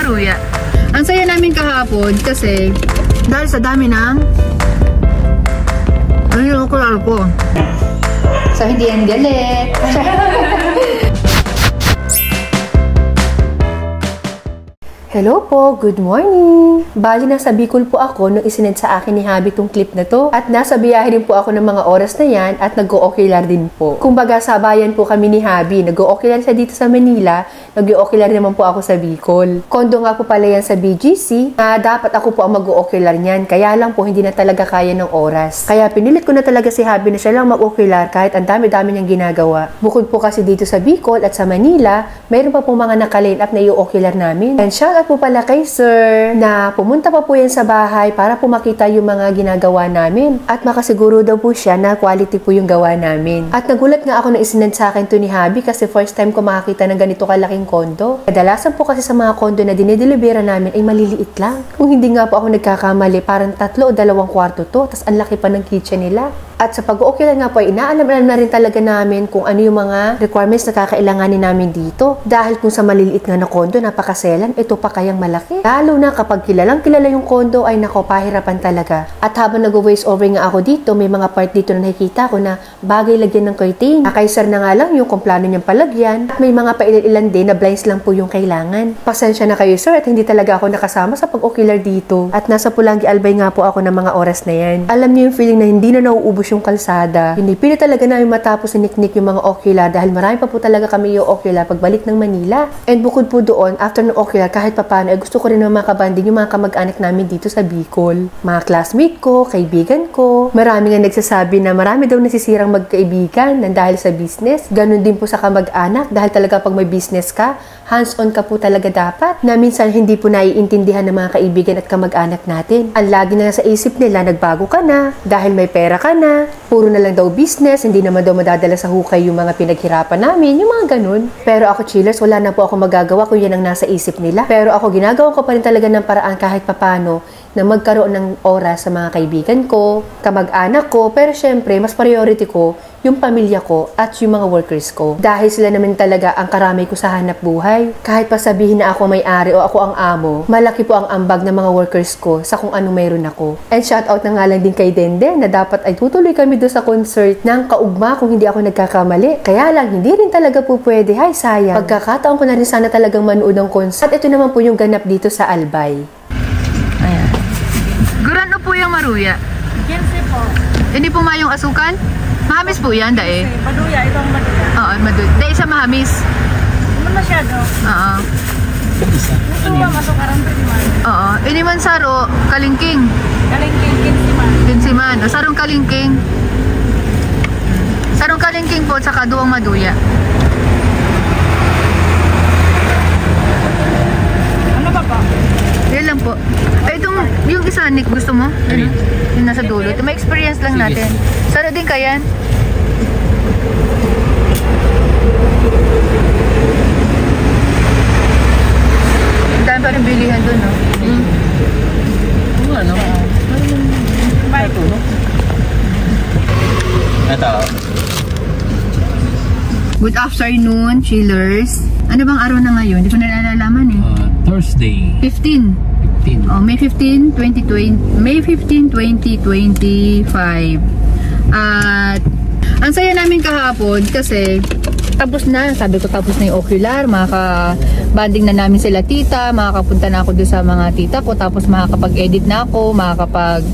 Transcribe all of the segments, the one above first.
maruya. Ang saya namin kahapon kasi dahil sa dami ng ano yung kulal ko. So hindi yan galit. Hello po, good morning! Bali nasa Bicol po ako nung isinend sa akin ni Habi tong clip na to at nasa biyahe din po ako ng mga oras na yan at nag-o-ocular din po. Kumbaga sabayan po kami ni Habi, nag-o-ocular siya dito sa Manila, nag-o-ocular naman po ako sa Bicol. Kondo nga po pala yan sa BGC na dapat ako po ang mag-o-ocular niyan, kaya lang po hindi na talaga kaya ng oras. Kaya pinilit ko na talaga si Habi na siya lang mag-ocular kahit ang dami-dami niyang ginagawa. Bukod po kasi dito sa Bicol at sa Manila, mayroon pa po mga naka-line up na i-o-ocular namin. And shout out po pala kay sir na pumunta pa po yan sa bahay para po makita yung mga ginagawa namin at makasiguro daw po siya na quality po yung gawa namin. At nagulat nga ako na isinend sa akin to ni Habi kasi first time ko makakita ng ganito kalaking kondo. Kadalasan po kasi sa mga kondo na dinedelibera namin ay maliliit lang. Kung hindi nga po ako nagkakamali, parang 3 o 2 kwarto to, tas ang laki pa ng kitchen nila. At sa pag-o-ocular nga po ay inaalam na rin talaga namin kung ano yung mga requirements na kakailanganin namin dito. Dahil kung sa maliliit nga na kondo, napakaselan, ito pa kayang malaki. Lalo na kapag kilalang kilala yung kondo ay nako, pahirapan talaga. At habang nag-voice over nga ako dito, may mga part dito na nakikita ko na bagay lagyan ng curtain. Nakaisar na nga lang yung kung plano niyang palagyan. At may mga pailan-ilan din na blinds lang po yung kailangan. Pasensya na kayo sir at hindi talaga ako nakasama sa pag-ocular dito. At nasa Pulangi Albay nga po ako ng mga oras na yan. Alam niyo yung feeling na hindi na nauubos yung kalsada. Pinipili talaga namin matapos siniknik yung mga ocular dahil marami pa po talaga kami yung ocular pagbalik ng Manila. And bukod po doon, after ng ocular, kahit papano, ay gusto ko rin na makabanding yung mga kamag-anak namin dito sa Bicol. Mga classmate ko, kaibigan ko. Marami nga nagsasabi na marami daw nasisirang magkaibigan na dahil sa business. Ganon din po sa kamag-anak dahil talaga pag may business ka, hands-on ka po talaga dapat. Na minsan hindi po naiintindihan ng mga kaibigan at kamag-anak natin. Ang lagi na sa isip nila, nagbago ka na dahil may pera ka na. Puro na lang daw business, hindi naman daw madadala sa hukay yung mga pinaghirapan namin, yung mga ganun. Pero ako chillers, wala na po ako magagawa kung yan ang nasa isip nila. Pero ako ginagawa ko pa rin talaga ng paraan kahit papano na magkaroon ng oras sa mga kaibigan ko, kamag-anak ko, pero syempre, mas priority ko yung pamilya ko at yung mga workers ko. Dahil sila naman talaga ang karamay ko sa hanap buhay. Kahit pa sabihin na ako may-ari o ako ang amo, malaki po ang ambag ng mga workers ko sa kung ano mayroon ako. And shout out na nga lang din kay Denden na dapat ay tutuloy kami doon sa concert ng kaugma kung hindi ako nagkakamali. Kaya lang, hindi rin talaga po pwede. Hay, sayang. Pagkakataon ko na rin sana talagang manood ng concert. At ito naman po yung ganap dito sa Albay. Ayan. Gurano po yung maruya? 15 po. Hindi po mayong asukan? Mahamis po yan, dae? Maduya, itong maduya. Oo, maduya. Dae sa mahamis? Ano masyado? Oo. Gusto mo masukaran to naman? Oo. Ini man saro, kalingking. Kalingking, 15 man. 15 man. O, sarong kalingking. Sarong kalingking po, saka 2 maduya. Ano ba po? Yan lang po. Itong, yung isa, Nick, gusto mo? Yung nasa dulo. Ito, may experience lang natin. Saro din kayan? Ang dami pa rin bilihan doon, no? Ano? Ito, no? Ito. Good afternoon, chillers. Ano bang araw na ngayon? Hindi ko na nalalaman eh. Thursday. 15. Oh, May 15, 2020. May 15, 2025. At ang saya namin kahapon kasi tapos na, sabi ko tapos na yung ocular, makaka-banding na namin sila tita, makakapunta na ako doon sa mga tita ko, tapos makakapag-edit na ako, makakapag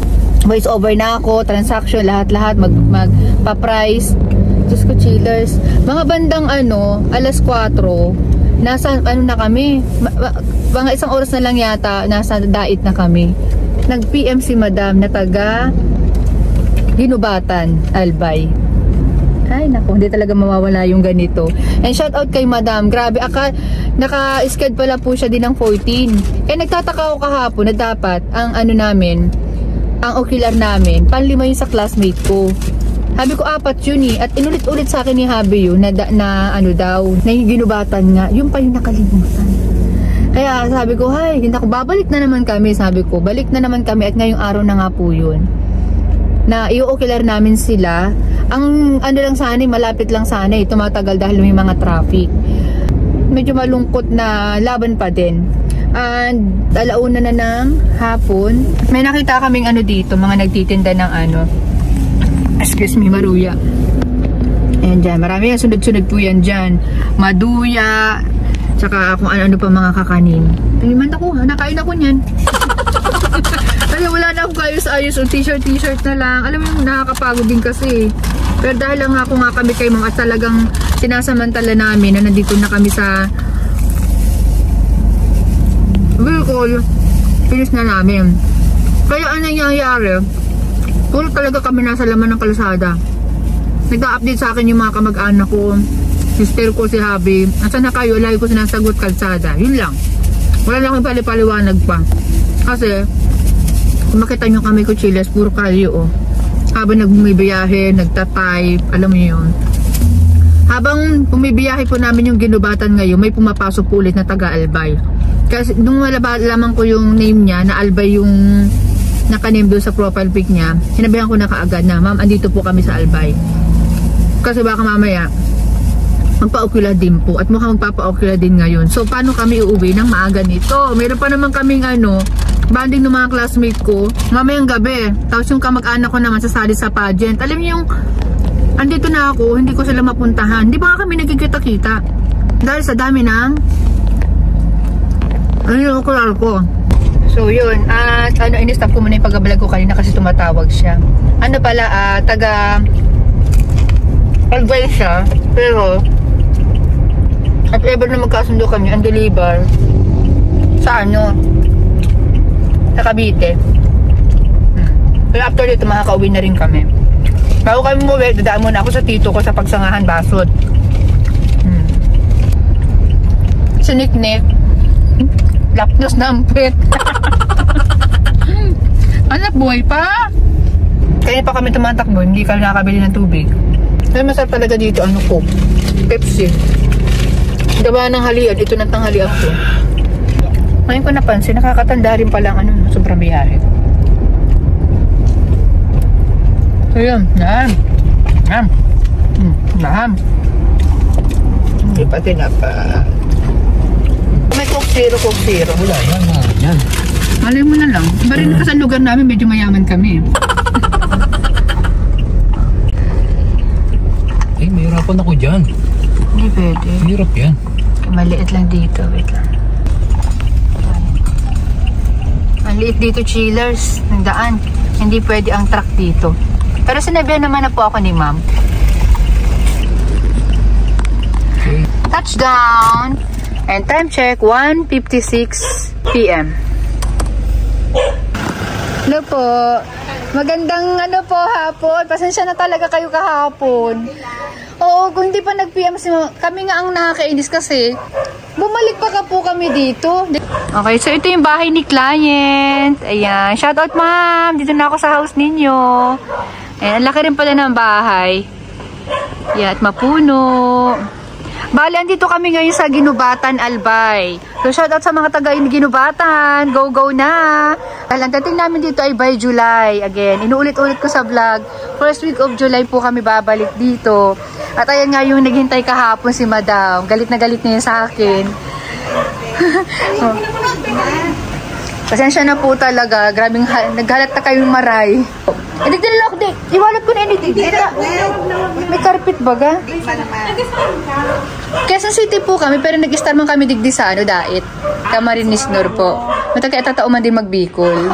voice over na ako, transaction, lahat-lahat, magpa-price. Diyos ko, chillers. Mga bandang alas 4, nasa na kami, mga 1 oras na lang yata, nasa dait na kami. Nag-PM si madam na taga Ginubatan, Albay. Ay naku, hindi talaga mawawala yung ganito. And shout out kay madam, grabe, naka-schedule pala po siya din ng 14. Nagtataka ako kahapon na dapat ang namin, ang ocular namin, panlima yun sa classmate ko. Sabi ko 4 yun eh. At inulit-ulit sa akin ni Habi yun na Ginubatan nga. Yung pa yung nakalimutan. Kaya sabi ko, hay, hindi ako, babalik na naman kami. Sabi ko, balik na naman kami at ngayong araw na nga po yun. Na i-ocular namin sila. Ang lang sana, malapit lang sana tumatagal dahil may mga traffic. Medyo malungkot na laban pa din. And alauna na ng hapon. May nakita kaming ano dito, mga nagtitinda ng ano, excuse me, maruya. Ayan dyan, marami yan, sunod-sunod po yan dyan. Maduya, tsaka kung ano-ano pa mga kakanin. Tingnan ako, nakain ako niyan. Kasi wala na akong ayos-ayos, o t-shirt na lang. Alam mo yung nakakapagod din kasi. Pero dahil lang ako nga kami kay Mom at talagang sinasamantala namin na nandito na kami sa vehicle, finish na namin. Kaya ano nangyayari, puro talaga kami nasa laman ng kalsada. Nag-update sa akin yung mga kamag-anak ko, sister ko, si Habi. Asa na kayo? Lagi ko sinasagot kalsada. Yun lang. Wala lang akong palipaliwanag pa. Kasi, kung makita nyo kami kuchilas, puro kalyo, oh. Habang nagbumibiyahe, nagtatype, alam mo yun. Habang bumibiyahe po namin yung ginubatan ngayon, may pumapasok po ulit na taga-Albay. Kasi nung malaman ko yung name niya, na Albay yung naka-name doon sa profile pic niya, sinabihan ko na kaagad na, ma'am, andito po kami sa Albay. Kasi baka mamaya, magpa-okula din po. At mukhang magpapa-okula din ngayon. So, paano kami uuwi ng maaga nito? Meron pa naman kaming banding ng mga classmate ko, mamayang gabi. Tapos yung kamag-anak ko naman sasali sa pageant. Alam niyo yung, andito na ako, hindi ko sila mapuntahan. Hindi ba nga kami nagkikita-kita? Dahil sa dami ng yung okular ko. So yun, at in-stop ko muna yung pag-vlog ko kanina kasi tumatawag siya. Ano pala, taga Albay siya, pero at ever na magkasundo kami, ang deliver sa sa Cavite. Pero after dito, makaka-uwi na rin kami. Bago kami umuwi, dadaan muna ako sa tito ko sa Pagsangahan, Basod. Siniknik. Lapnos na ang pet. Anak, buhay pa. Kaya pa kami tumatakbo, hindi kami nakakabili ng tubig. Kaya masarap talaga dito, Coke, Pepsi. Diba ng halian, ito ng tanghalian ko. Ngayon ko napansin, nakakatanda rin pala sobrang biyahe. So yun, naham. Hindi pa tinapa. May Coke Zero. Wala, yan. Malay mo na lang. Iba rin kasi sa lugar namin, medyo mayaman kami. Ay, mahirapan ako dyan. Hindi pwede. Hirap yan. Maliit lang dito. Wait lang. Maliit dito, chillers. Ang daan. Hindi pwede ang truck dito. Pero sinabihan naman na po ako ni ma'am. Okay. Touchdown! And time check, 1:56 PM. Hello po. Magandang hapon. Pasensya na talaga kayo kahapon. Oo, kung hindi pa nag-PM si ma'am, kami nga ang nakakainis kasi bumalik pa po kami dito. Okay, so ito yung bahay ni client. Ayan, shoutout ma'am. Dito na ako sa house ninyo. Ayan, ang laki rin pala ng bahay. Ayan, at mapuno. Bali, andito kami ngayon sa Ginubatan, Albay. So, shoutout sa mga taga Ginubatan. Go, go na! Ang dating namin dito ay by July. Again, inuulit-ulit ko sa vlog. First week of July po kami babalik dito. At ayan nga yung naghintay kahapon si Madam. Galit na galit niya sa akin. Pasensya na po talaga. Grabing naghalat na kayong maray. Hindi din lang ako. Iwalat ko na hindi. May carpet baga. Quezon City po kami, pero nag-start man kami digdi sa Dait. Camarines Norte po. Matagkaitatao man din magbikol.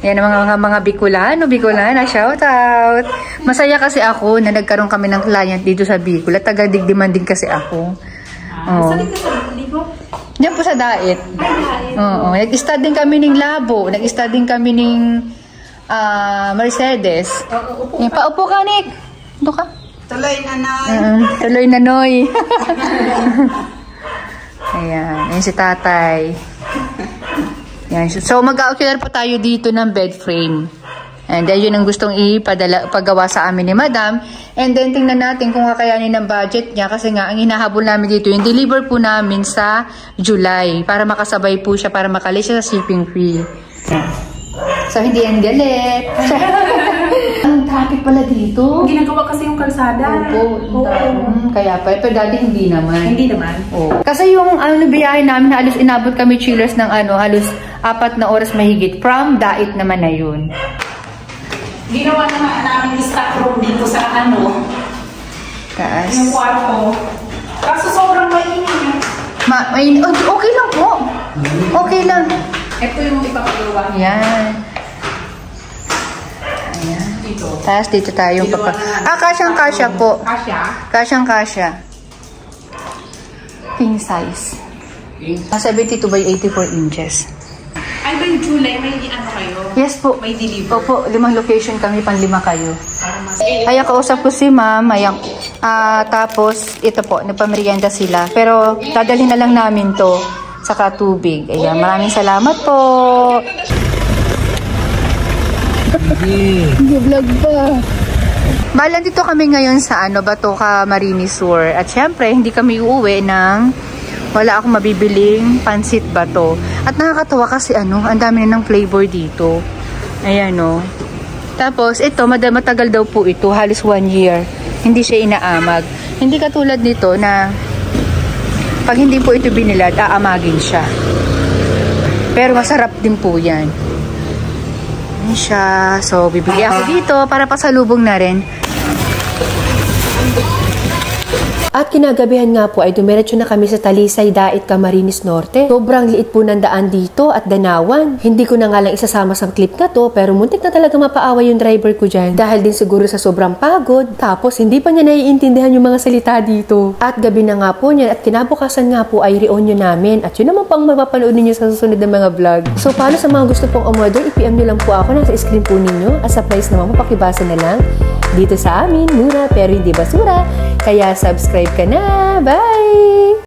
Yan ang mga Bicolano, shout out. Masaya kasi ako na nagkaroon kami ng client dito sa Bicol. At taga-digdi man din kasi ako. Oh. Diyan po sa Dait. Oo. Nag-start din kami ng Labo. Nag-start din kami ng Mercedes. Yan, paupo ka, Nick. Ito ka. Tuloy na noy. Tuloy na noy. Ayan. Ayan si tatay. Ayan. So, mag-ocular po tayo dito ng bed frame. And then, yun ang gustong ipagawa sa amin ni Madam. And then, tingnan natin kung kakayanin ng budget niya. Kasi nga, ang hinahabol namin dito, yung deliver po namin sa July. Para makasabay po siya, para makalis siya sa shipping fee. So, hindi yan galit. malaki pala dito. Ginagawa kasi yung kalsada. Oo. Kaya pa. Pero dati hindi naman. Hindi naman. Oo. Kasi yung biyahe namin, halos inabot kami chillers ng halos 4 na oras mahigit. From Dait naman na yun. Ginawa naman namin yung stock room dito sa Taas. yung kwarto. Kaso sobrang mainit. Okay lang po. Okay lang. Ito yung ipapagawa. Yan. Ayan. Dito. Tapos dito tayo. Kasyang-kasya po. Kasya. Kasyang-kasya. King size. 72 by 84 inches. Ay ba yung July, may kayo? Yes po. May deliver. Opo, 5 location kami, 5 kayo. Kaya kausap ko si ma'am, ayan. Tapos, ito po, nagpamerienda sila. Pero, dadalhin na lang namin to, saka tubig. Ayan, maraming salamat po. Vlog pa. Balan dito kami ngayon sa Batoka Marines Sur. At syempre, hindi kami uuwi ng wala akong mabibiling pansit bato. At nakakatawa kasi ang dami na ng flavor dito. Ayan o. Tapos ito, matagal daw po ito. Halos 1 year. Hindi siya inaamag. Hindi katulad nito na pag hindi po ito binilad, aamagin siya. Pero masarap din po yan. Ayan siya. So, bibili ako dito para pasalubong na rin. At kinagabihan nga po ay dumiretso na kami sa Talisay, Dait, Camarines Norte. Sobrang liit po ng daan dito at Danawan. Hindi ko na nga lang isasama sa clip na to pero muntik na talaga mapaawa yung driver ko dyan. Dahil din siguro sa sobrang pagod. Tapos hindi pa niya naiintindihan yung mga salita dito. At gabi na nga po niyan at kinabukasan nga po ay reunion namin. At yun naman pang mapapanood ninyo sa susunod na mga vlog. So paano sa mga gusto pong umorder, i-PM nyo lang po ako. Nasa screen po ninyo. At sa price naman mapakibasa na lang. Dito sa amin, mura pero hindi basura. Kaya subscribe ka na. Bye!